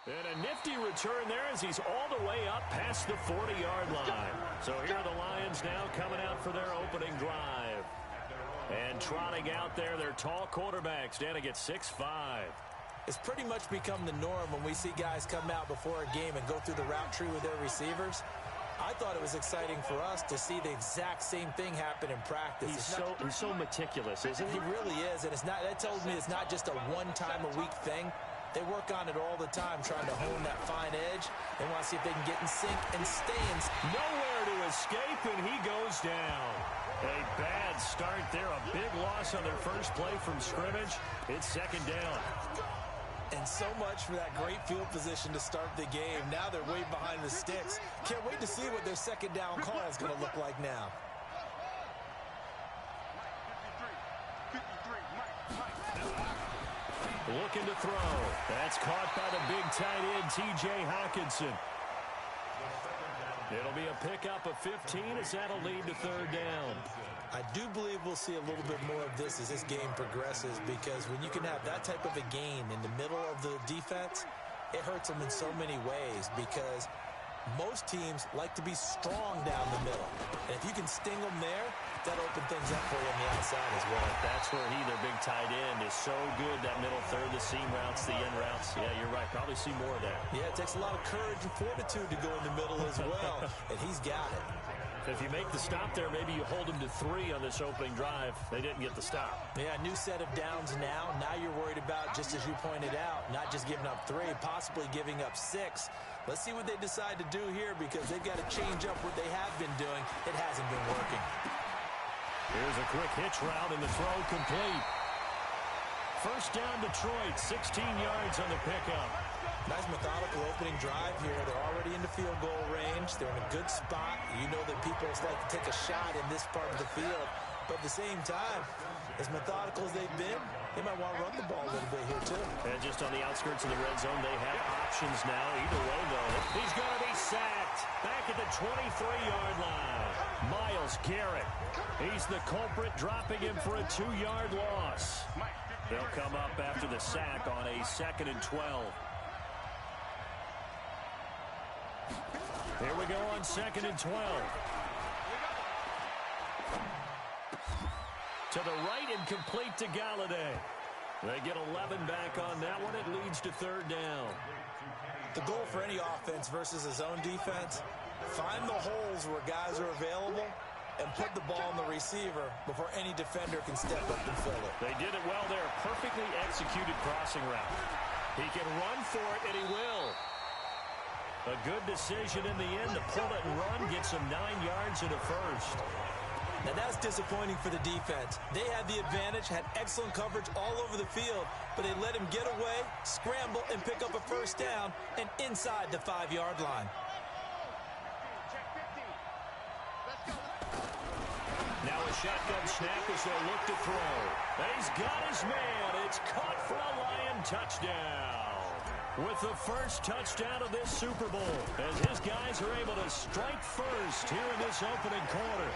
And a nifty return there as he's all the way up past the 40-yard line. So here are the Lions now coming out for their opening drive. And trotting out there, their tall quarterback standing at 6'5". It's pretty much become the norm when we see guys come out before a game and go through the route tree with their receivers. I thought it was exciting for us to see the exact same thing happen in practice. He's so meticulous, isn't he? He really is, and that tells me it's not just a one-time-a-week thing. They work on it all the time, trying to hone that fine edge. They want to see if they can get in sync and stay in sync. Nowhere to escape, and he goes down. A bad start there, a big loss on their first play from scrimmage. It's second down. And so much for that great field position to start the game. Now they're way behind the sticks. Can't wait to see what their second down call is going to look like now. Looking to throw. That's caught by the big tight end, T.J. Hockenson. It'll be a pickup of 15 as that'll lead to third down. I do believe we'll see a little bit more of this as this game progresses, because when you can have that type of a gain in the middle of the defense, it hurts them in so many ways, because most teams like to be strong down the middle. And if you can sting them there, that'll open things up for you on the outside as well. That's where their big tight end, is so good, that middle third, the seam routes, the in routes. Yeah, you're right. Probably see more of that. Yeah, it takes a lot of courage and fortitude to go in the middle as well, and he's got it. If you make the stop there, maybe you hold them to 3 on this opening drive. They didn't get the stop. Yeah, new set of downs now. Now you're worried about, just as you pointed out, not just giving up 3, possibly giving up 6. Let's see what they decide to do here, because they've got to change up what they have been doing. It hasn't been working. Here's a quick hitch route, and the throw complete. First down, Detroit, 16 yards on the pickup. Nice methodical opening drive here. They're already into field goal range. They're in a good spot. You know that people like to take a shot in this part of the field. But at the same time, as methodical as they've been, they might want to run the ball a little bit here, too. And just on the outskirts of the red zone, they have options now. Either way, though, he's going to be sacked back at the 23-yard line. Myles Garrett, he's the culprit, dropping him for a 2-yard loss. They'll come up after the sack on a 2nd and 12. Here we go on 2nd and 12. To the right and complete to Galladay. They get 11 back on that one. It leads to third down. The goal for any offense versus a zone defense, find the holes where guys are available and put the ball on the receiver before any defender can step up and fill it. They did it well there. Perfectly executed crossing route. He can run for it, and he will. A good decision in the end to pull it and run, get some 9 yards and a first. Now that's disappointing for the defense. They had the advantage, had excellent coverage all over the field, but they let him get away, scramble, and pick up a first down, and inside the 5-yard line. Now a shotgun snap as they look to throw. He's got his man. It's caught for a Lion touchdown. With the first touchdown of this Super Bowl, as his guys are able to strike first here in this opening quarter.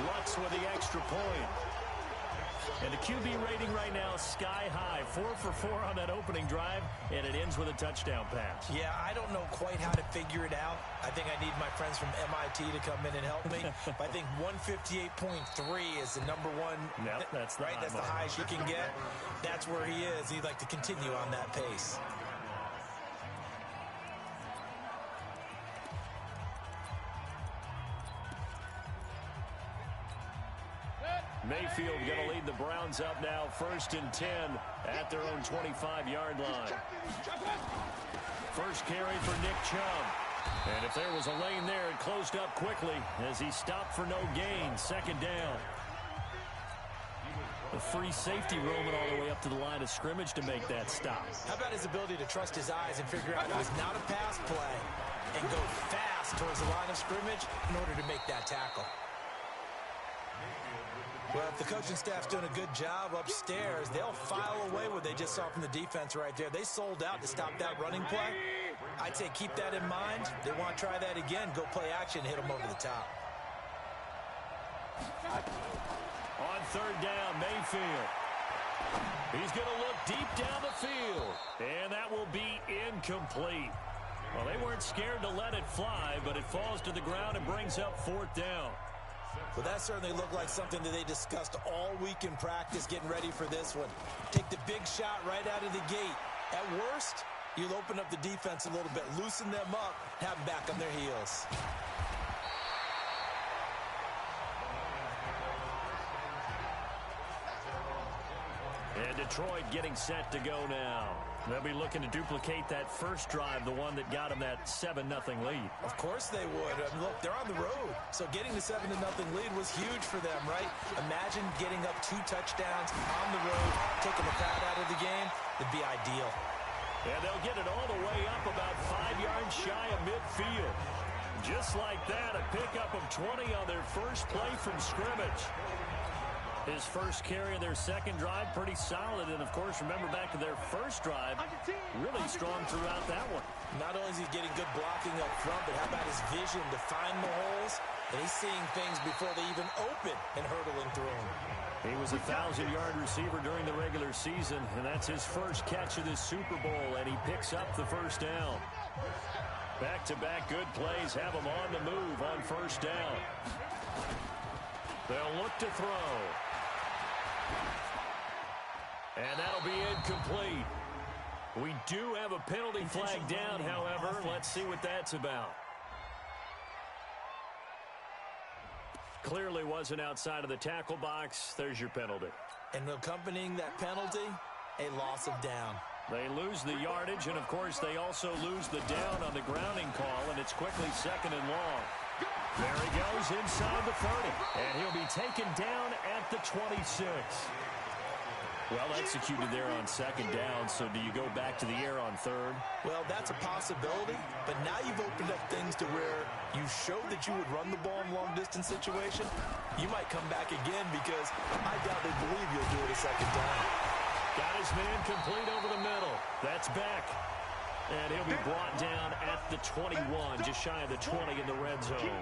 Lutz with the extra point. And the QB rating right now is sky high. 4 for 4 on that opening drive, and it ends with a touchdown pass. Yeah, I don't know quite how to figure it out. I think I need my friends from MIT to come in and help me. But I think 158.3 is the number one. Yep, that's the right. That's the highest you can get. That's where he is. He'd like to continue on that pace. Mayfield going to lead the Browns up now, 1st and 10 at their own 25-yard line. First carry for Nick Chubb. And if there was a lane there, it closed up quickly as he stopped for no gain. 2nd down. The free safety roaming all the way up to the line of scrimmage to make that stop. How about his ability to trust his eyes and figure out it was not a pass play and go fast towards the line of scrimmage in order to make that tackle? Well, if the coaching staff's doing a good job upstairs, they'll file away what they just saw from the defense right there. They sold out to stop that running play. I'd say keep that in mind. They want to try that again. Go play action, hit them over the top. On 3rd down, Mayfield. He's going to look deep down the field. And that will be incomplete. Well, they weren't scared to let it fly, but it falls to the ground and brings up 4th down. Well, that certainly looked like something that they discussed all week in practice, getting ready for this one. Take the big shot right out of the gate. At worst, you'll open up the defense a little bit, loosen them up, have them back on their heels. And Detroit getting set to go now. They'll be looking to duplicate that first drive, the one that got them that 7-0 lead. Of course they would. Look, they're on the road, so getting the 7-0 lead was huge for them, right? Imagine getting up 2 touchdowns on the road, taking the crowd out of the game. It'd be ideal. And they'll get it all the way up about 5 yards shy of midfield. Just like that, a pickup of 20 on their first play from scrimmage. His first carry of their second drive, pretty solid. And, of course, remember back to their first drive, really strong throughout that one. Not only is he getting good blocking up front, but how about his vision to find the holes? And he's seeing things before they even open and hurdling through them. He was a 1,000-yard receiver during the regular season, and that's his first catch of this Super Bowl, and he picks up the first down. Back-to-back good plays have him on the move on first down. They'll look to throw. And that'll be incomplete. We do have a penalty flag down, however. Let's see what that's about. Clearly wasn't outside of the tackle box. There's your penalty. And accompanying that penalty, a loss of down. They lose the yardage, and, of course, they also lose the down on the grounding call, and it's quickly 2nd and long. There he goes inside the 30, and he'll be taken down at the 26. Well executed there on 2nd down, so do you go back to the air on 3rd? Well, that's a possibility, but now you've opened up things to where you showed that you would run the ball in long-distance situation. You might come back again because I doubt they believe you'll do it a 2nd time. Got his man complete over the middle. That's back. And he'll be brought down at the 21, just shy of the 20 in the red zone.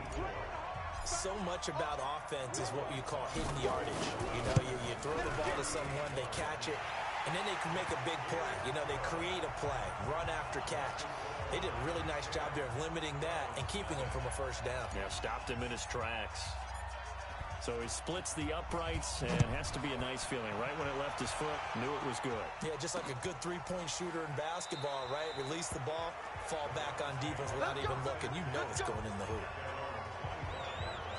So much about offense is what you call hidden yardage. You know, you throw the ball to someone, they catch it, and then they can make a big play. You know, they create a play, run after catch. They did a really nice job there of limiting that and keeping him from a first down. Yeah, stopped him in his tracks. So he splits the uprights, and it has to be a nice feeling. Right when it left his foot, knew it was good. Yeah, just like a good three-point shooter in basketball, right? Release the ball, fall back on defense without even looking. You know it's going in the hoop.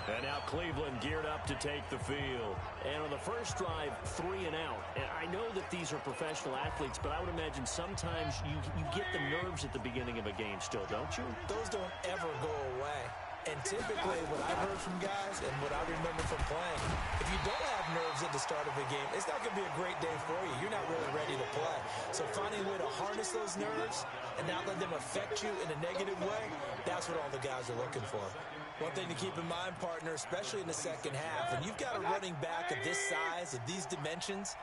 And now Cleveland geared up to take the field. And on the first drive, 3 and out. And I know that these are professional athletes, but I would imagine sometimes you get the nerves at the beginning of a game still, don't you? Those don't ever go away. And typically what I've heard from guys and what I remember from playing, if you don't have nerves at the start of a game, it's not going to be a great day for you. You're not really ready to play. So finding a way to harness those nerves and not let them affect you in a negative way, that's what all the guys are looking for. One thing to keep in mind, partner, especially in the second half, when you've got a running back of this size, of these dimensions,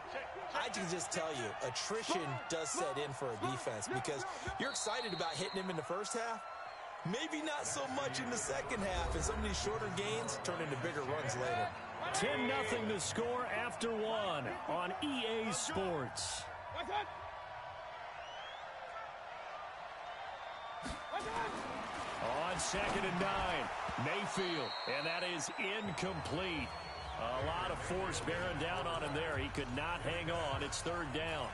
I can just tell you, attrition does set in for a defense because you're excited about hitting him in the first half. Maybe not so much in the second half, and some of these shorter gains turn into bigger runs later. 10-0 the score after 1 on EA Sports. On 2nd and 9, Mayfield, and that is incomplete. A lot of force bearing down on him there. He could not hang on. It's 3rd down.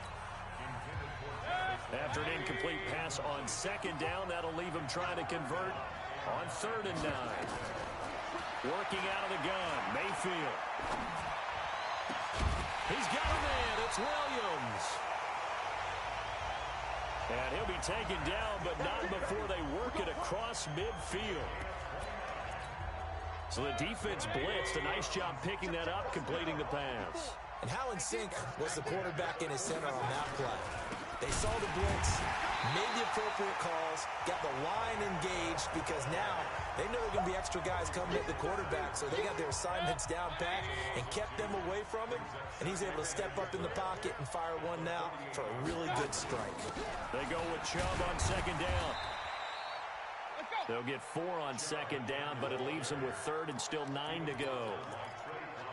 After an incomplete pass on 2nd down, that'll leave him trying to convert on 3rd and 9. Working out of the gun, Mayfield. He's got a man. It's Williams. And he'll be taken down, but not before they work it across midfield. So the defense blitzed. A nice job picking that up, completing the pass. And how in sync was the quarterback in his center on that play? They saw the blitz, made the appropriate calls, got the line engaged because now they know there are going to be extra guys coming at the quarterback, so they got their assignments down pat and kept them away from him, and he's able to step up in the pocket and fire one now for a really good strike. They go with Chubb on 2nd down. They'll get 4 on 2nd down, but it leaves them with 3rd and still 9 to go.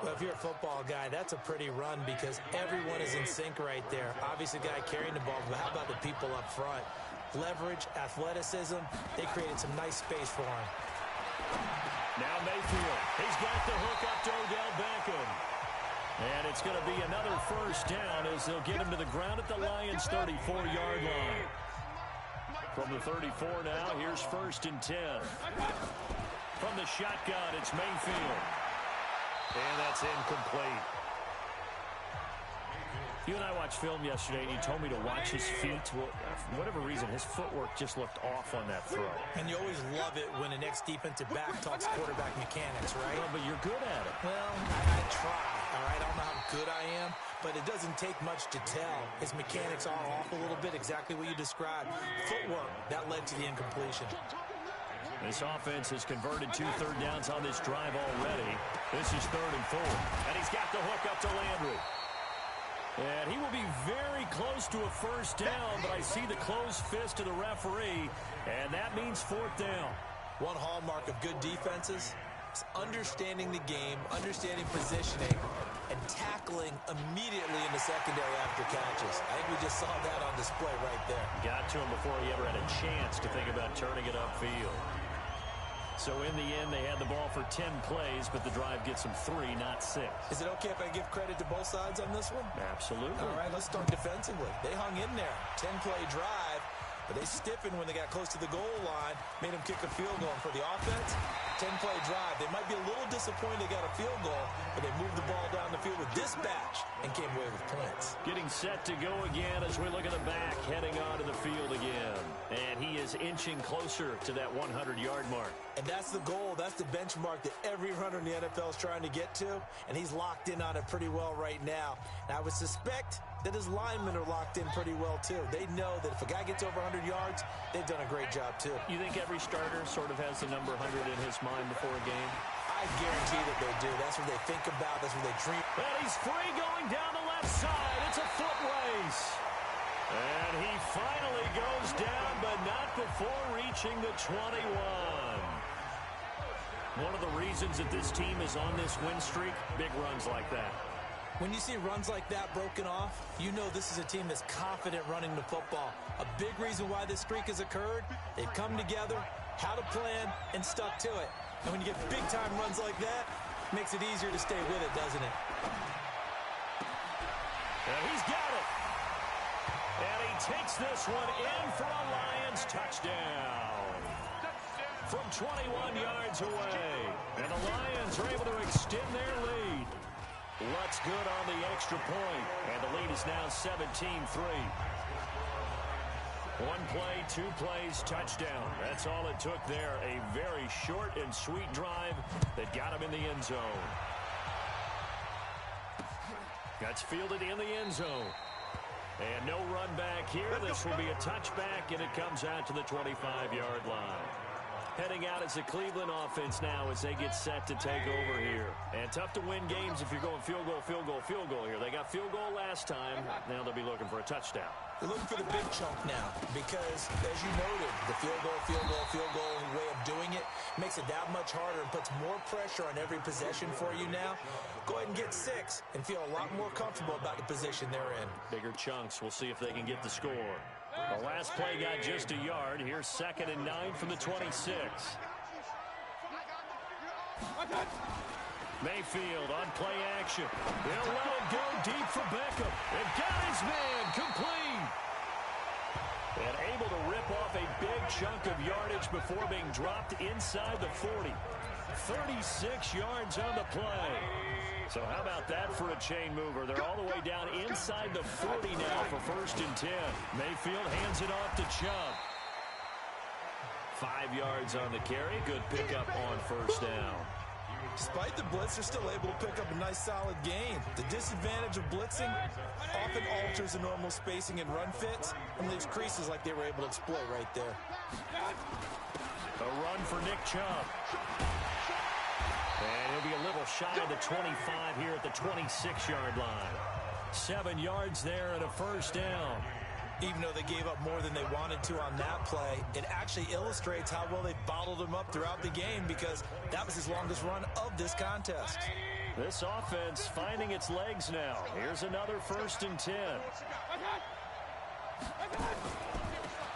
Well, if you're a football guy, that's a pretty run because everyone is in sync right there. Obviously, the guy carrying the ball, but how about the people up front? Leverage, athleticism, they created some nice space for him. Now Mayfield, he's got the hook up to Odell Beckham. And it's going to be another first down as they'll get him to the ground at the Lions' 34-yard line. From the 34 now, here's 1st and 10. From the shotgun, it's Mayfield. And that's incomplete. You and I watched film yesterday, and you told me to watch his feet. Well, for whatever reason, his footwork just looked off on that throw. And you always love it when an ex-defensive back talks quarterback mechanics, right? Well, but you're good at it. Well, I try, all right? I don't know how good I am, but it doesn't take much to tell. His mechanics are off a little bit, exactly what you described. Footwork, that led to the incompletion. This offense has converted 2 third downs on this drive already. This is 3rd and 4. And he's got the hook up to Landry. And he will be very close to a first down, but I see the closed fist of the referee, and that means 4th down. One hallmark of good defenses is understanding the game, understanding positioning, and tackling immediately in the secondary after catches. I think we just saw that on display right there. Got to him before he ever had a chance to think about turning it upfield. So in the end, they had the ball for 10 plays, but the drive gets them 3, not 6. Is it okay if I give credit to both sides on this one? Absolutely. All right, let's start defensively. They hung in there. 10-play drive, but they stiffened when they got close to the goal line, made them kick a field goal. And for the offense, 10-play drive. They might be a little disappointed they got a field goal, but they moved the ball down the field with dispatch and came away with points. Getting set to go again as we look at the back, heading onto the field again. And he is inching closer to that 100-yard mark. And that's the goal. That's the benchmark that every runner in the NFL is trying to get to, and he's locked in on it pretty well right now. And I would suspect that his linemen are locked in pretty well, too. They know that if a guy gets over 100 yards, they've done a great job, too. You think every starter sort of has the number 100 in his mind before a game? I guarantee that they do. That's what they think about. That's what they dream. And he's free going down the left side. It's a foot race. And he finally goes down, but not before reaching the 21. One of the reasons that this team is on this win streak, big runs like that. When you see runs like that broken off, you know this is a team that's confident running the football. A big reason why this streak has occurred, they've come together, had a plan, and stuck to it. And when you get big-time runs like that, it makes it easier to stay with it, doesn't it? And he's got it. And he takes this one in for a Lions touchdown. From 21 yards away. And the Lions are able to extend their lead. What's good on the extra point. And the lead is now 17-3. 1 play, 2 plays, touchdown. That's all it took there. A very short and sweet drive that got him in the end zone. That's fielded in the end zone. And no run back here. This will be a touchback, and it comes out to the 25-yard line. Heading out as the Cleveland offense now as they get set to take over here. And tough to win games if you're going field goal, field goal, field goal here. They got field goal last time. Now they'll be looking for a touchdown. They're looking for the big chunk now because, as you noted, the field goal way of doing it makes it that much harder and puts more pressure on every possession for you now. Go ahead and get 6 and feel a lot more comfortable about the position they're in. Bigger chunks. We'll see if they can get the score. The last play got just a yard. Here's 2nd and 9 from the 26. Mayfield on play action. They'll let it go deep for Beckham. And got his man complete. And able to rip off a big chunk of yardage before being dropped inside the 40. 36 yards on the play. So how about that for a chain mover? They're all the way down inside the 40 now for 1st and 10. Mayfield hands it off to Chubb. 5 yards on the carry. Good pickup on 1st down. Despite the blitz, they're still able to pick up a nice solid gain. The disadvantage of blitzing often alters the normal spacing and run fits and leaves creases like they were able to exploit right there. A run for Nick Chubb. And he'll be a little shy of the 25 here at the 26-yard line. 7 yards there and a 1st down. Even though they gave up more than they wanted to on that play, it actually illustrates how well they bottled him up throughout the game because that was his longest run of this contest. This offense finding its legs now. Here's another 1st and 10.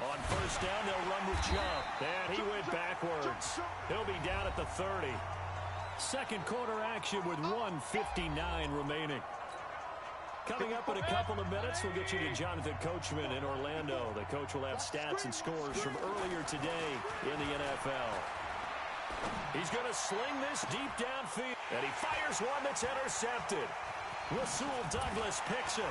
On 1st down, they'll run with Chubb. And he went backwards. He'll be down at the 30. Second quarter action with 1:59 remaining. Coming up in a couple of minutes, we'll get you to Jonathan Coachman in Orlando. The coach will have stats and scores from earlier today in the NFL. He's going to sling this deep downfield. And he fires one that's intercepted. Rasul Douglas picks it.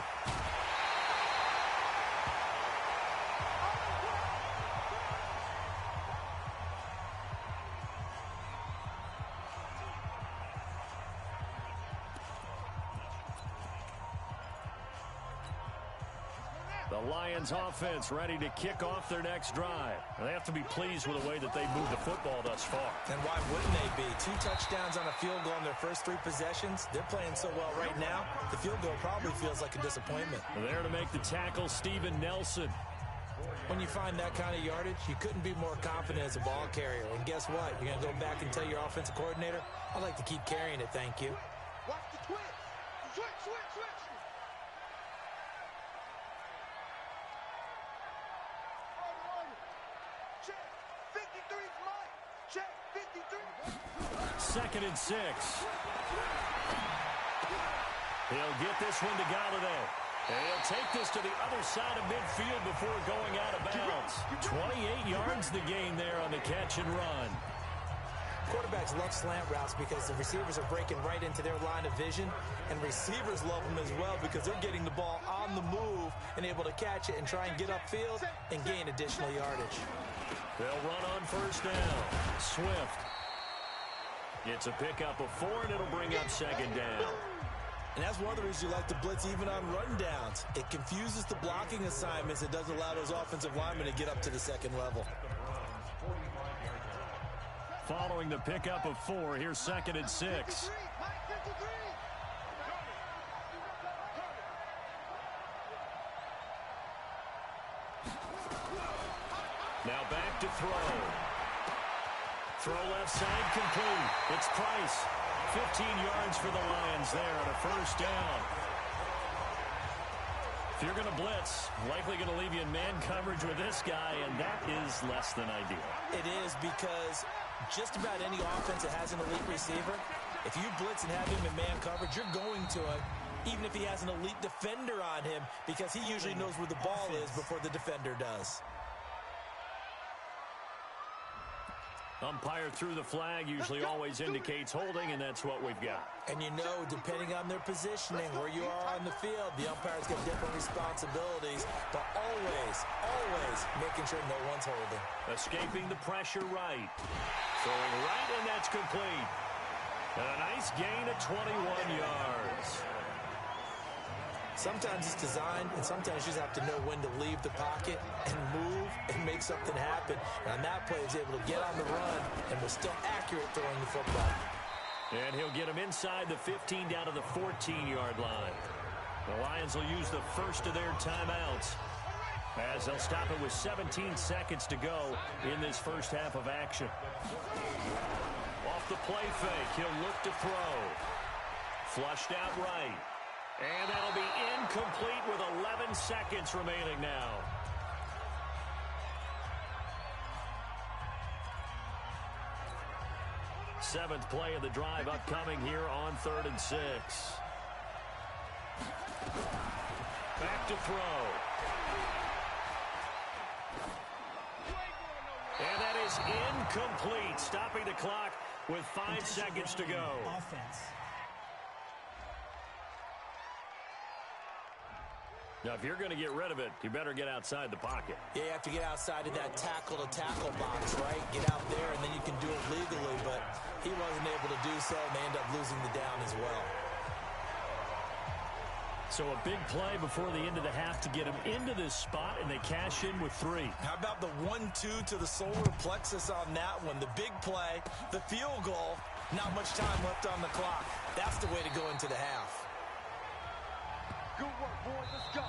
The Lions offense ready to kick off their next drive. They have to be pleased with the way that they moved the football thus far. And why wouldn't they be? 2 touchdowns on a field goal in their first 3 possessions. They're playing so well right now, the field goal probably feels like a disappointment. There to make the tackle, Steven Nelson. When you find that kind of yardage, you couldn't be more confident as a ball carrier. And guess what? You're going to go back and tell your offensive coordinator, I'd like to keep carrying it, thank you. Watch the twitch. Switch. Check. 53's Mike. Check. 53. 2nd and 6. He'll get this one to Golladay. And he'll take this to the other side of midfield before going out of bounds. 28 yards the gain there on the catch and run. Quarterbacks love slant routes because the receivers are breaking right into their line of vision, and receivers love them as well because they're getting the ball on the move and able to catch it and try and get upfield and gain additional yardage. They'll run on 1st down. Swift. It's a pickup of 4, and it'll bring up 2nd down. And that's one of the reasons you like to blitz even on run downs. It confuses the blocking assignments. It doesn't allow those offensive linemen to get up to the 2nd level. Following the pickup of 4, here's 2nd and 6. Now back to throw. Throw left side complete. It's Price. 15 yards for the Lions there on a 1st down. If you're going to blitz, likely going to leave you in man coverage with this guy, and that is less than ideal. It is because just about any offense that has an elite receiver, if you blitz and have him in man coverage, you're going to it, even if he has an elite defender on him, because he usually knows where the ball is before the defender does. Umpire threw the flag, usually always indicates holding, and that's what we've got. And you know, depending on their positioning, where you are on the field, the umpires get different responsibilities, but always making sure no one's holding. Escaping the pressure right. Throwing right, and that's complete. And a nice gain of 21 yards. Sometimes it's designed, and sometimes you just have to know when to leave the pocket and move and make something happen. And on that play, he was able to get on the run and was still accurate throwing the football. And he'll get him inside the 15 down to the 14-yard line. The Lions will use the first of their timeouts as they'll stop it with 17 seconds to go in this first half of action. Off the play fake, he'll look to throw. Flushed out right. And that'll be incomplete with 11 seconds remaining now. Seventh play of the drive upcoming here on 3rd and 6. Back to throw. And that is incomplete, stopping the clock with 5 seconds to go. Offense. Now, if you're going to get rid of it, you better get outside the pocket. Yeah, you have to get outside of that tackle-to-tackle box, right? Get out there, and then you can do it legally, but he wasn't able to do so, and they end up losing the down as well. So a big play before the end of the half to get him into this spot, and they cash in with 3. How about the 1-2 to the solar plexus on that one? The big play, the field goal, not much time left on the clock. That's the way to go into the half. Good work, boys. Let's go.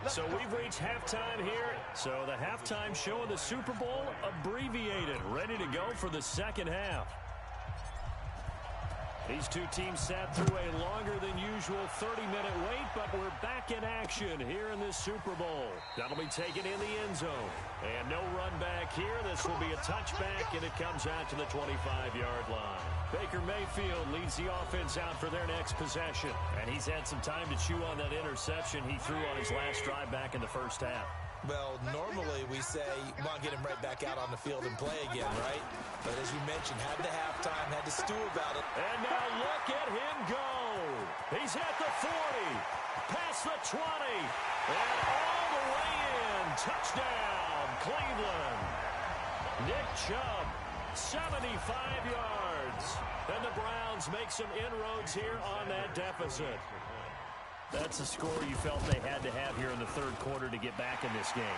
So we've reached halftime here. So the halftime show of the Super Bowl abbreviated, ready to go for the second half. These two teams sat through a longer than usual 30-minute wait, but we're back in action here in this Super Bowl. That'll be taken in the end zone. And no run back here. This will be a touchback, and it comes out to the 25-yard line. Baker Mayfield leads the offense out for their next possession. And he's had some time to chew on that interception he threw on his last drive back in the first half. Well, normally we say, well, get him right back out on the field and play again, right? But as you mentioned, had the halftime, had to stew about it. And now look at him go. He's at the 40, past the 20, and all the way in. Touchdown, Cleveland. Nick Chubb, 75 yards. And the Browns make some inroads here on that deficit. That's a score you felt they had to have here in the third quarter to get back in this game.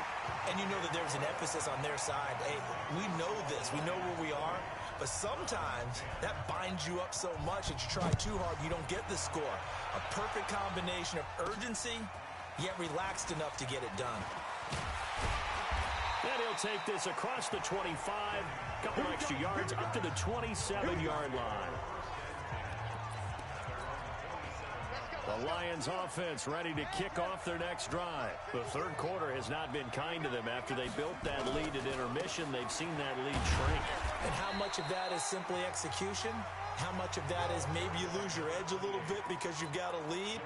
And you know that there's an emphasis on their side. Hey, we know this. We know where we are. But sometimes that binds you up so much that you try too hard, you don't get the score. A perfect combination of urgency, yet relaxed enough to get it done. And he'll take this across the 25, couple extra yards up to the 27-yard line. The Lions offense ready to kick off their next drive. The third quarter has not been kind to them. After they built that lead at intermission, they've seen that lead shrink. And how much of that is simply execution? How much of that is maybe you lose your edge a little bit because you've got a lead?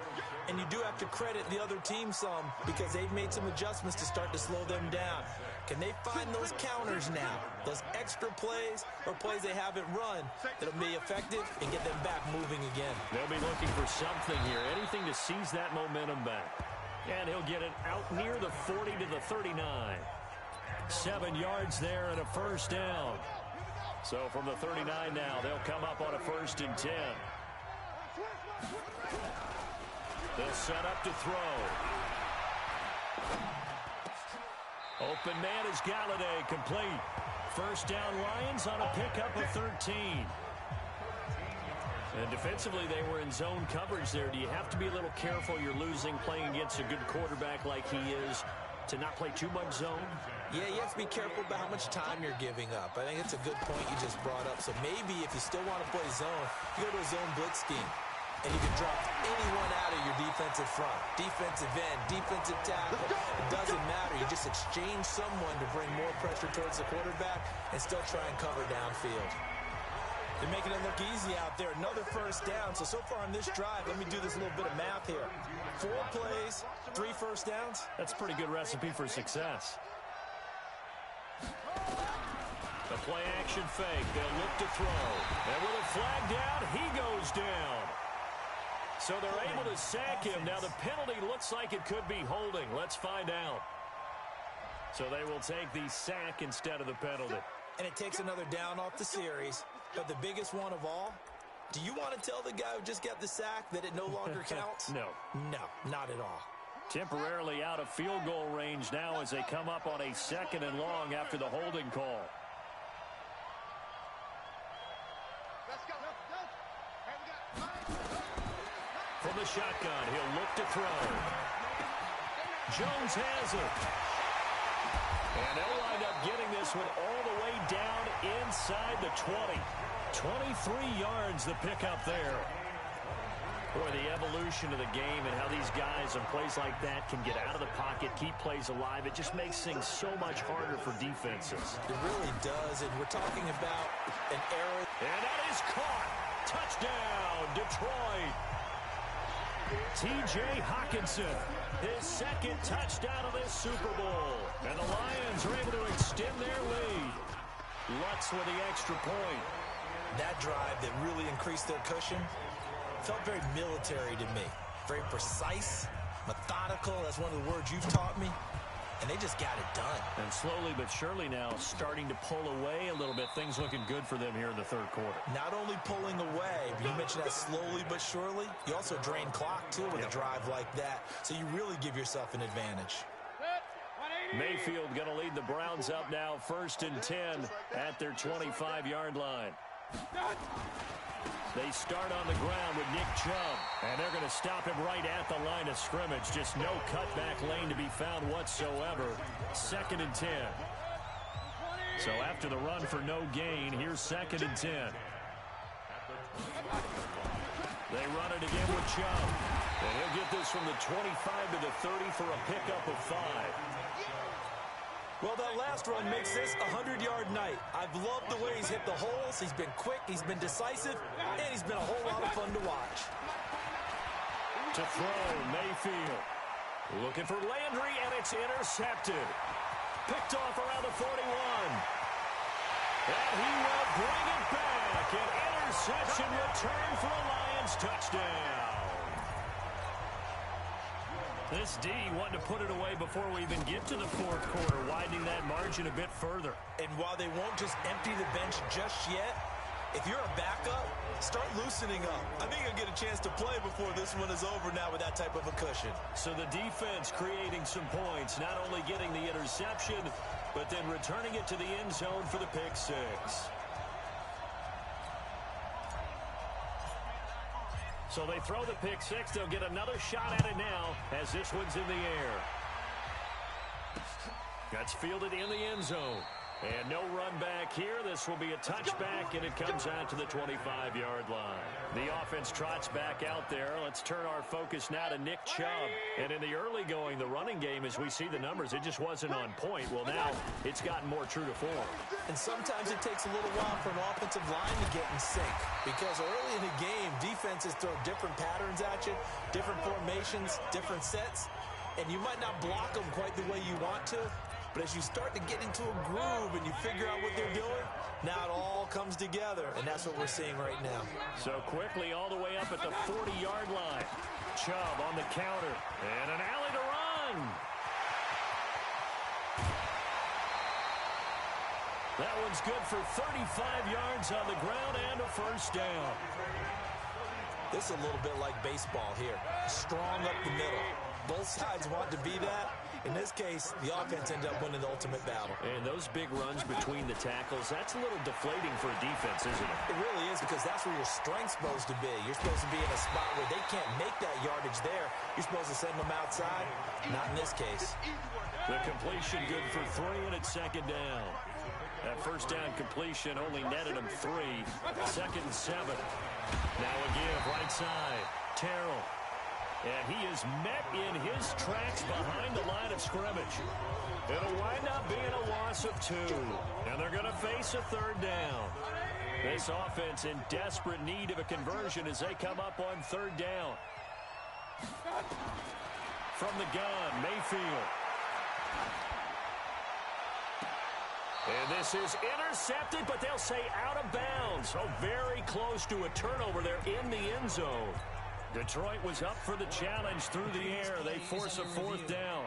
And you do have to credit the other team some because they've made some adjustments to start to slow them down. Can they find those counters now, those extra plays or plays they haven't run that'll be effective and get them back moving again? They'll be looking for something here, anything to seize that momentum back. And he'll get it out near the 40 to the 39. 7 yards there and a first down. So from the 39 now, they'll come up on a 1st and 10. They'll set up to throw. Open man is Galladay, complete. First down Lions on a pickup of 13. And defensively, they were in zone coverage there. Do you have to be a little careful? You're losing playing against a good quarterback like he is to not play too much zone? Yeah, you have to be careful about how much time you're giving up. I think it's a good point you just brought up. So maybe if you still want to play zone, you go to a zone blitz scheme. And you can drop anyone out of your defensive front. Defensive end, defensive tackle. It doesn't matter. You just exchange someone to bring more pressure towards the quarterback and still try and cover downfield. They're making it look easy out there. Another first down. So far on this drive, let me do this little bit of math here. 4 plays, 3 first downs. That's a pretty good recipe for success. The play action fake. They'll look to throw. And with a flag down, he goes down. So they're able to sack him. Now the penalty looks like it could be holding. Let's find out. So they will take the sack instead of the penalty. And it takes another down off the series. But the biggest one of all, do you want to tell the guy who just got the sack that it no longer counts? No. No, not at all. Temporarily out of field goal range now as they come up on a 2nd and long after the holding call. From the shotgun, he'll look to throw. Jones has it. And they'll wind up getting this one all the way down inside the 20. 23 yards the pickup there. Boy, the evolution of the game and how these guys in plays like that can get out of the pocket, keep plays alive, it just makes things so much harder for defenses. It really does, and we're talking about an error. And that is caught. Touchdown, Detroit. T.J. Hockenson, his 2nd touchdown of this Super Bowl. And the Lions are able to extend their lead. Lutz with the extra point. That drive that really increased their cushion felt very military to me. Very precise, methodical. That's one of the words you've taught me. And they just got it done. And slowly but surely now starting to pull away a little bit. Things looking good for them here in the third quarter. Not only pulling away, but you mentioned that slowly but surely. You also drain clock, too, with a drive like that. So you really give yourself an advantage. Mayfield going to lead the Browns up now, 1st and 10 at their 25-yard line. They start on the ground with Nick Chubb, and they're going to stop him right at the line of scrimmage. Just no cutback lane to be found whatsoever. 2nd and 10. So after the run for no gain, here's 2nd and 10. They run it again with Chubb. And he'll get this from the 25 to the 30 for a pickup of 5. Well, that last run makes this a 100-yard night. I've loved the way he's hit the holes. He's been quick, he's been decisive, and he's been a whole lot of fun to watch. To throw, Mayfield. Looking for Landry, and it's intercepted. Picked off around the 41. And he will bring it back. An interception return for a Lions touchdown. This D wanted to put it away before we even get to the fourth quarter, widening that margin a bit further. And while they won't just empty the bench just yet, if you're a backup, start loosening up. I think you'll get a chance to play before this one is over now with that type of a cushion. So the defense creating some points, not only getting the interception, but then returning it to the end zone for the pick six. So they throw the pick six. They'll get another shot at it now as this one's in the air. That's fielded in the end zone. And no run back here. This will be a touchback, and it comes out to the 25-yard line. The offense trots back out there. Let's turn our focus now to Nick Chubb. And in the early going, the running game, as we see the numbers, it just wasn't on point. Well, now it's gotten more true to form. And sometimes it takes a little while for an offensive line to get in sync. Because early in the game, defenses throw different patterns at you, different formations, different sets. And you might not block them quite the way you want to. But as you start to get into a groove and you figure out what they're doing, now it all comes together, and that's what we're seeing right now. So quickly all the way up at the 40-yard line. Chubb on the counter, and an alley to run. That one's good for 35 yards on the ground and a first down. This is a little bit like baseball here. Strong up the middle. Both sides want to be that. In this case, the offense ended up winning the ultimate battle. And those big runs between the tackles, that's a little deflating for a defense, isn't it? It really is, because that's where your strength's supposed to be. You're supposed to be in a spot where they can't make that yardage there. You're supposed to send them outside. Not in this case. The completion good for 3, and it's second down. That first down completion only netted him 3. Second and 7. Now a give right side. Terrell. And he is met in his tracks behind the line of scrimmage. It'll wind up being a loss of 2. And they're going to face a third down. This offense in desperate need of a conversion as they come up on third down. From the gun, Mayfield. And this is intercepted, but they'll say out of bounds. So very close to a turnover there in the end zone. Detroit was up for the challenge through the air. They force a fourth down.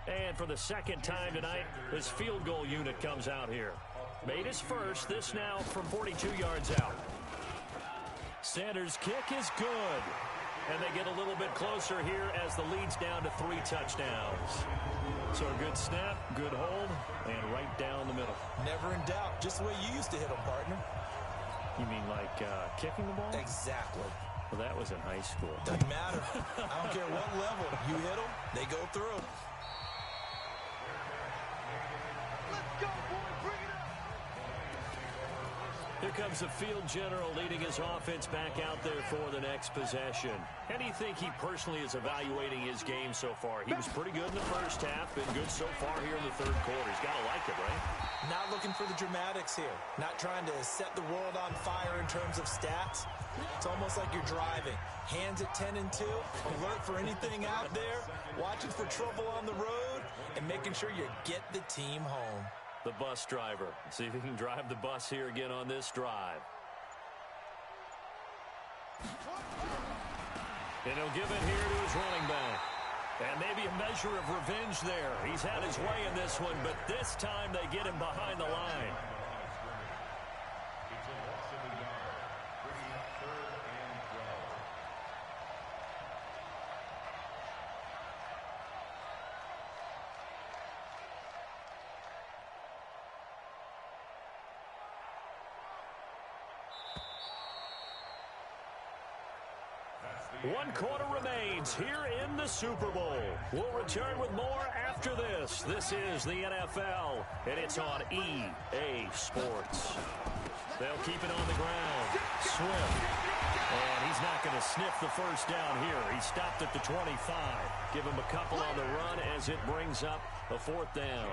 And for the second time tonight, this field goal unit comes out here. Made his first, this now from 42 yards out. Sanders' kick is good. And they get a little bit closer here as the lead's down to 3 touchdowns. So a good snap, good hold, and right down the middle. Never in doubt. Just the way you used to hit them, partner. You mean like kicking the ball? Exactly. Well, that was in high school. Doesn't matter. I don't care what level. You hit them, they go through. Let's go, boys. Bring it up. Here comes the field general leading his offense back out there for the next possession. How do you think he personally is evaluating his game so far? He was pretty good in the first half, been good so far here in the third quarter. He's got to like it, right? Not looking for the dramatics here. Not trying to set the world on fire in terms of stats. It's almost like you're driving. Hands at 10 and 2. Alert for anything out there. Watching for trouble on the road. And making sure you get the team home. The bus driver. See if he can drive the bus here again on this drive. And he'll give it here to his running back. And maybe a measure of revenge there. He's had his way in this one, but this time they get him behind the line. One quarter remains here in the Super Bowl. We'll return with more after this. This is the NFL, and it's on EA Sports. They'll keep it on the ground. Swift. And he's not going to sniff the first down here. He stopped at the 25. Give him a couple on the run as it brings up a 4th down.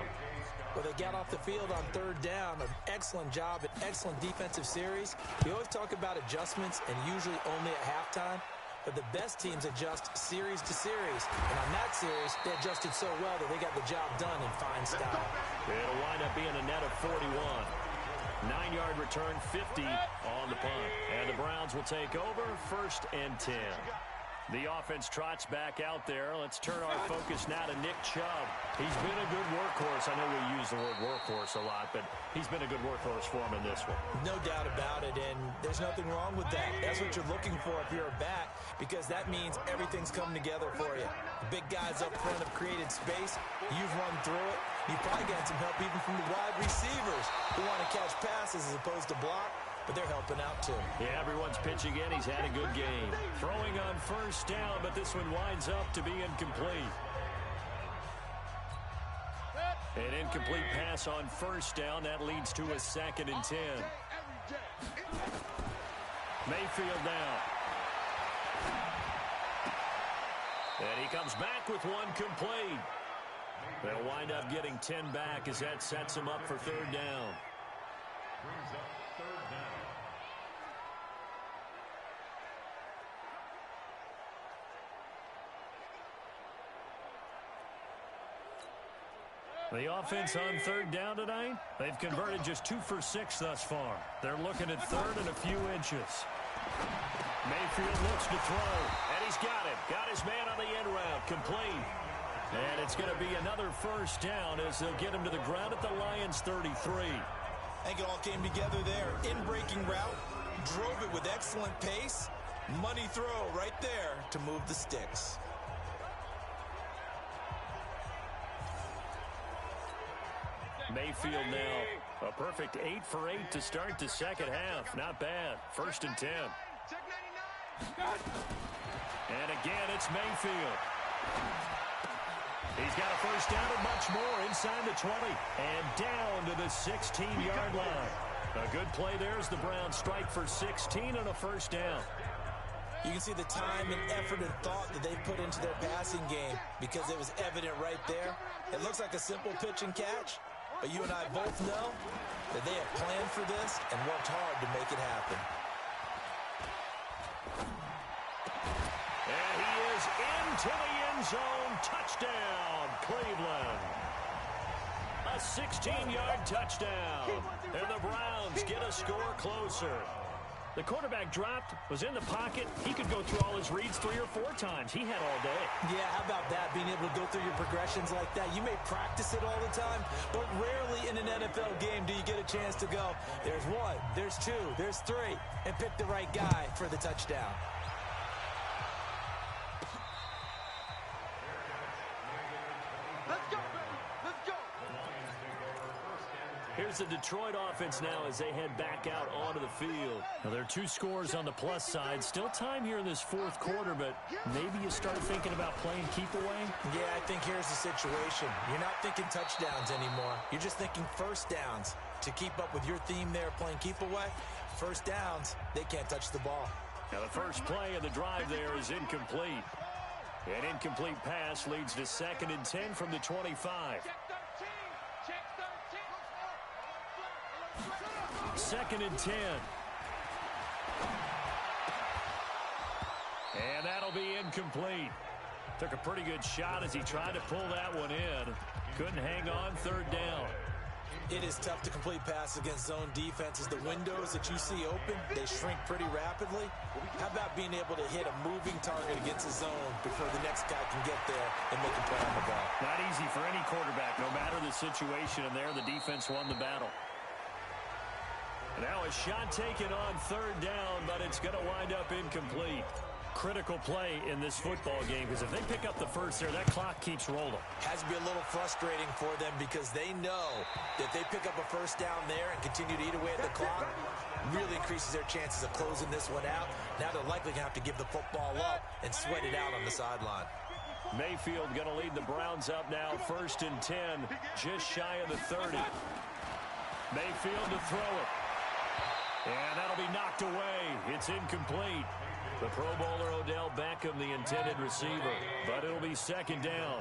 Well, they got off the field on 3rd down. An excellent job, an excellent defensive series. We always talk about adjustments and usually only at halftime. But the best teams adjust series to series. And on that series, they adjusted so well that they got the job done in fine style. It'll wind up being a net of 41. 9-yard return, 50 on the punt. And the Browns will take over, 1st and 10. The offense trots back out there. Let's turn our focus now to Nick Chubb. He's been a good workhorse. I know we use the word workhorse a lot, but he's been a good workhorse for him in this one. No doubt about it, and there's nothing wrong with that. That's what you're looking for if you're a back, because that means everything's coming together for you. The big guys up front have created space. You've run through it. You've probably got some help even from the wide receivers who want to catch passes as opposed to block. But they're helping out, too. Yeah, everyone's pitching in. He's had a good game. Throwing on 1st down, but this one winds up to be incomplete. An incomplete pass on 1st down. That leads to a 2nd and 10. Mayfield now. And he comes back with one complete. They'll wind up getting 10 back as that sets him up for 3rd down. The offense on 3rd down tonight, they've converted just 2 for 6 thus far. They're looking at 3rd and a few inches. Mayfield looks to throw, and he's got it. Got his man on the end route, complete. And it's going to be another 1st down as they'll get him to the ground at the Lions' 33. I think it all came together there. In-breaking route, drove it with excellent pace. Money throw right there to move the sticks. Mayfield now a perfect 8 for 8 to start the 2nd half. Not bad. 1st and 10. And again, it's Mayfield. He's got a 1st down and much more inside the 20 and down to the 16-yard line. A good play there as the Browns strike for 16 and a 1st down. You can see the time and effort and thought that they've put into their passing game because it was evident right there. It looks like a simple pitch and catch. But you and I both know that they have planned for this and worked hard to make it happen. And he is into the end zone. Touchdown, Cleveland. A 16-yard touchdown. And the Browns get a score closer. The quarterback dropped, was in the pocket. He could go through all his reads 3 or 4 times. He had all day. Yeah, how about that, being able to go through your progressions like that? You may practice it all the time, but rarely in an NFL game do you get a chance to go, there's 1, there's 2, there's 3, and pick the right guy for the touchdown. Let's go, baby. Let's go. Here's the Detroit offense now as they head back out onto the field. Now, there are 2 scores on the plus side. Still time here in this 4th quarter, but maybe you start thinking about playing keep away. Yeah, I think here's the situation. You're not thinking touchdowns anymore. You're just thinking 1st downs. To keep up with your theme there, playing keep away, 1st downs, they can't touch the ball. Now, the first play of the drive there is incomplete. An incomplete pass leads to 2nd and 10 from the 25. 2nd and 10. And that'll be incomplete. Took a pretty good shot as he tried to pull that one in. Couldn't hang on 3rd down. It is tough to complete passes against zone defenses. The windows that you see open, they shrink pretty rapidly. How about being able to hit a moving target against a zone before the next guy can get there and make a play on the ball? Not easy for any quarterback, no matter the situation, and there the defense won the battle. Now a shot taken on 3rd down, but it's going to wind up incomplete. Critical play in this football game because if they pick up the first there, that clock keeps rolling. Has to be a little frustrating for them because they know that if they pick up a 1st down there and continue to eat away at the clock, really increases their chances of closing this one out. Now they're likely going to have to give the football up and sweat it out on the sideline. Mayfield going to lead the Browns up now, 1st and 10, just shy of the 30. Mayfield to throw it. And that'll be knocked away It's incomplete. The Pro Bowler Odell Beckham, the intended receiver. But it'll be second down.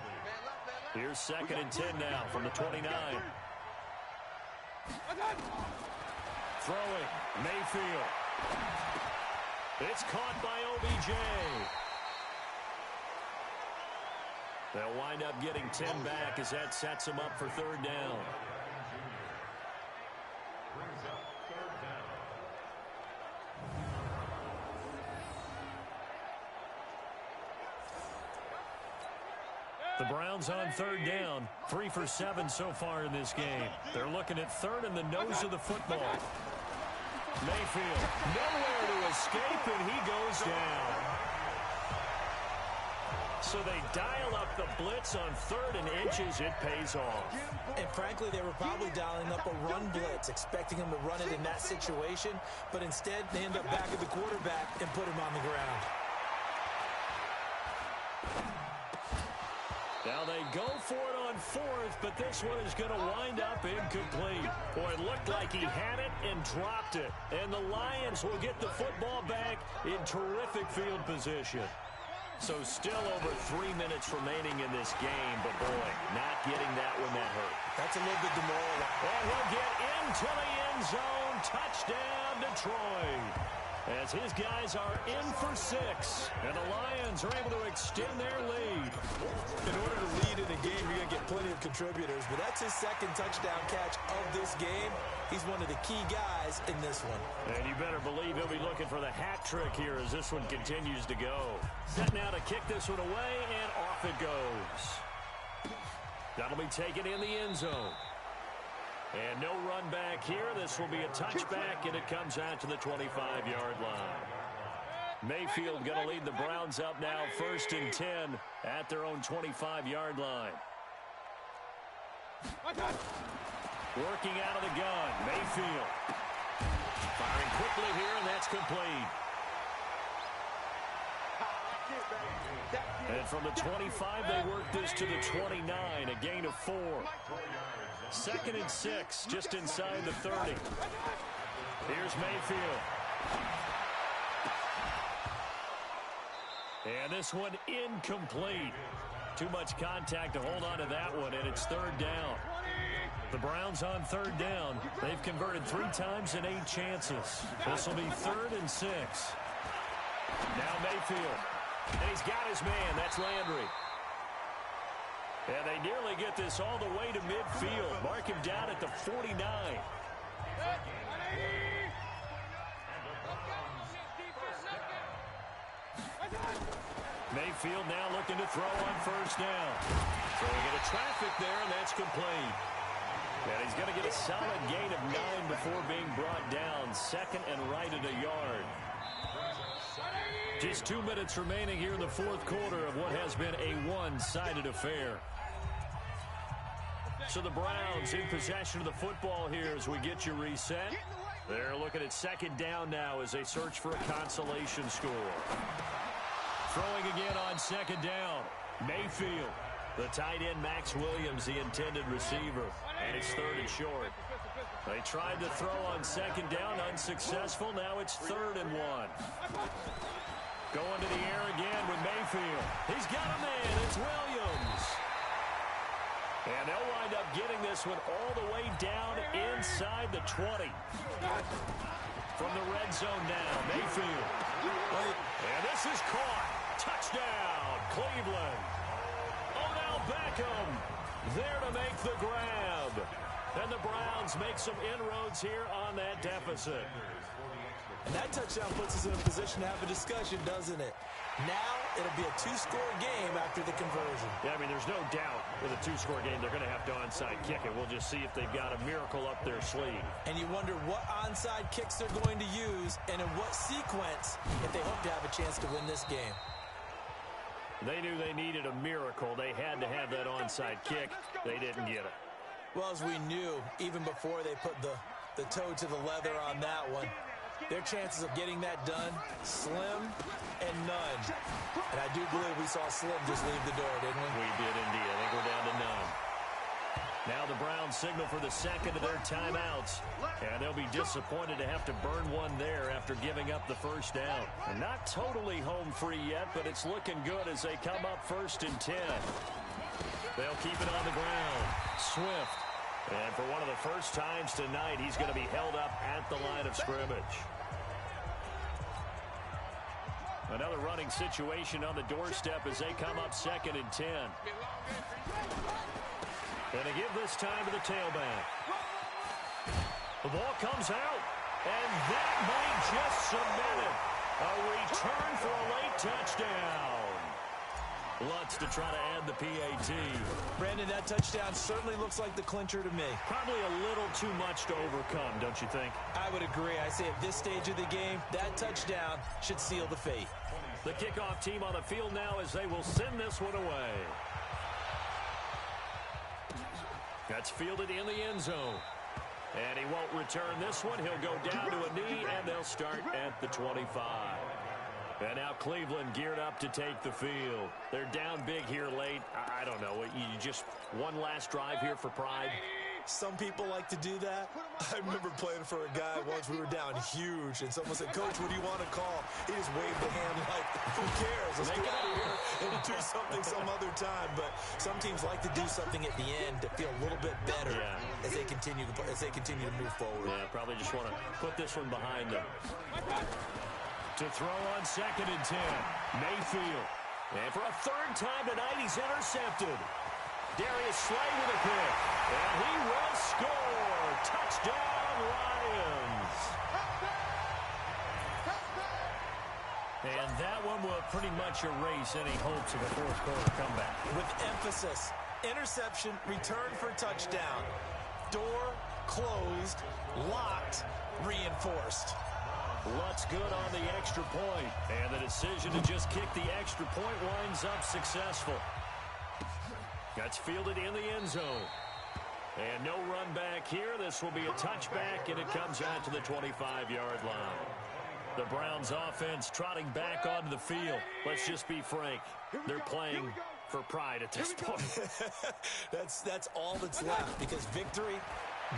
Here's 2nd and 10 now from the 29. Throwing, Mayfield. It's caught by OBJ. They'll wind up getting 10 back as that sets them up for 3rd down. The Browns on 3rd down, 3 for 7 so far in this game. They're looking at 3rd in the nose of the football. Mayfield, nowhere to escape, and he goes down. So they dial up the blitz on 3rd and inches. It pays off. And frankly, they were probably dialing up a run blitz, expecting him to run it in that situation, but instead they end up back at the quarterback and put him on the ground. Now they go for it on 4th, but this one is going to wind up incomplete. Boy, it looked like he had it and dropped it. And the Lions will get the football back in terrific field position. So still over 3 minutes remaining in this game, but boy, not getting that one that hurt. That's a little bit demoralizing. And he'll get into the end zone. Touchdown, Detroit. As his guys are in for 6, and the Lions are able to extend their lead. In order to lead in a game, you're going to get plenty of contributors, but that's his 2nd touchdown catch of this game. He's one of the key guys in this one. And you better believe he'll be looking for the hat trick here as this one continues to go. Set now to kick this one away, and off it goes. That'll be taken in the end zone. And no run back here. This will be a touchback, and it comes out to the 25-yard line. Mayfield going to lead the Browns up now, 1st and 10 at their own 25-yard line. Working out of the gun, Mayfield. Firing quickly here, and that's complete. And from the 25, they work this to the 29, a gain of 4. 2nd and 6, just inside the 30. Here's Mayfield. And this one incomplete. Too much contact to hold on to that one, and it's 3rd down. The Browns on 3rd down. They've converted 3 times in 8 chances. This will be 3rd and 6. Now Mayfield. And he's got his man. That's Landry. And they nearly get this all the way to midfield. Mark him down at the 49. Mayfield now looking to throw on 1st down. Throwing into traffic there, and that's complete. And he's going to get a solid gain of 9 before being brought down. 2nd and right at a yard. Just 2 minutes remaining here in the 4th quarter of what has been a one-sided affair. So the Browns in possession of the football here as we get you reset. They're looking at 2nd down now as they search for a consolation score. Throwing again on 2nd down. Mayfield. The tight end, Max Williams, the intended receiver. And it's 3rd and short. They tried to throw on 2nd down, unsuccessful. Now it's 3rd and 1. Going to the air again with Mayfield. He's got a man. It's Williams. And they'll wind up getting this one all the way down inside the 20. From the red zone now, Mayfield. And this is caught. Touchdown, Cleveland. Odell Beckham there to make the grab. And the Browns make some inroads here on that deficit. And that touchdown puts us in a position to have a discussion, doesn't it? Now it'll be a 2-score game after the conversion. Yeah, I mean, there's no doubt with a 2-score game they're going to have to onside kick it. We'll just see if they've got a miracle up their sleeve. And you wonder what onside kicks they're going to use and in what sequence if they hope to have a chance to win this game. They knew they needed a miracle. They had to have that onside kick. They didn't get it. Well, as we knew, even before they put the toe to the leather on that one, their chances of getting that done, slim and none. And I do believe we saw Slim just leave the door, didn't we? We did indeed. I think we're down to none. Now the Browns signal for the second of their timeouts. And they'll be disappointed to have to burn one there after giving up the first down. And not totally home free yet, but it's looking good as they come up 1st and 10. They'll keep it on the ground. Swift. And for one of the first times tonight, he's going to be held up at the line of scrimmage. Another running situation on the doorstep as they come up 2nd and 10. And they give this time to the tailback. The ball comes out, and that might just cement it. A return for a late touchdown. Lutz to try to add the PAT. Brandon, that touchdown certainly looks like the clincher to me. Probably a little too much to overcome, don't you think? I would agree. I say at this stage of the game, that touchdown should seal the fate. The kickoff team on the field now as they will send this one away. That's fielded in the end zone. And he won't return this one. He'll go down to a knee, and they'll start at the 25. And now Cleveland geared up to take the field. They're down big here late. I don't know. You just one last drive here for pride. Some people like to do that. I remember playing for a guy once. We were down huge, and someone said, "Coach, what do you want to call?" He just waved the hand like, "Who cares? Let's get out of here and do something some other time." But some teams like to do something at the end to feel a little bit better as they continue to move forward. Yeah, probably just want to put this one behind them. To throw on 2nd and 10, Mayfield. And for a third time tonight, he's intercepted. Darius Slay with a pick. And he will score. Touchdown, Lions. And that one will pretty much erase any hopes of a fourth quarter comeback. With emphasis, interception, return for touchdown. Door closed, locked, reinforced. Lutz good on the extra point. And the decision to just kick the extra point winds up successful. That's fielded in the end zone. And no run back here. This will be a touchback, and it comes out to the 25-yard line. The Browns offense trotting back onto the field. Let's just be frank. They're playing for pride at this point. That's all that's left, because victory,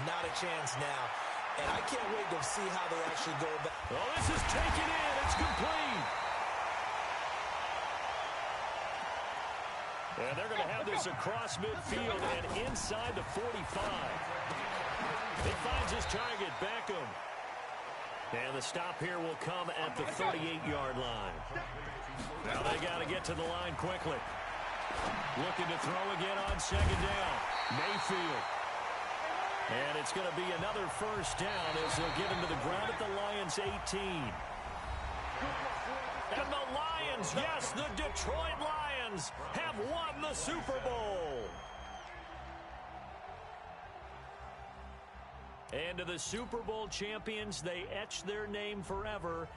not a chance now. And I can't wait to see how they actually go back. Oh, this is taken in. It's complete. And they're going to have this across midfield and inside the 45. He finds his target, Beckham. And the stop here will come at the 38-yard line. Now they got to get to the line quickly. Looking to throw again on 2nd down. Mayfield. And it's going to be another first down as they'll get him to the ground at the Lions' 18. And the Lions, yes, the Detroit Lions have won the Super Bowl. And to the Super Bowl champions, they etch their name forever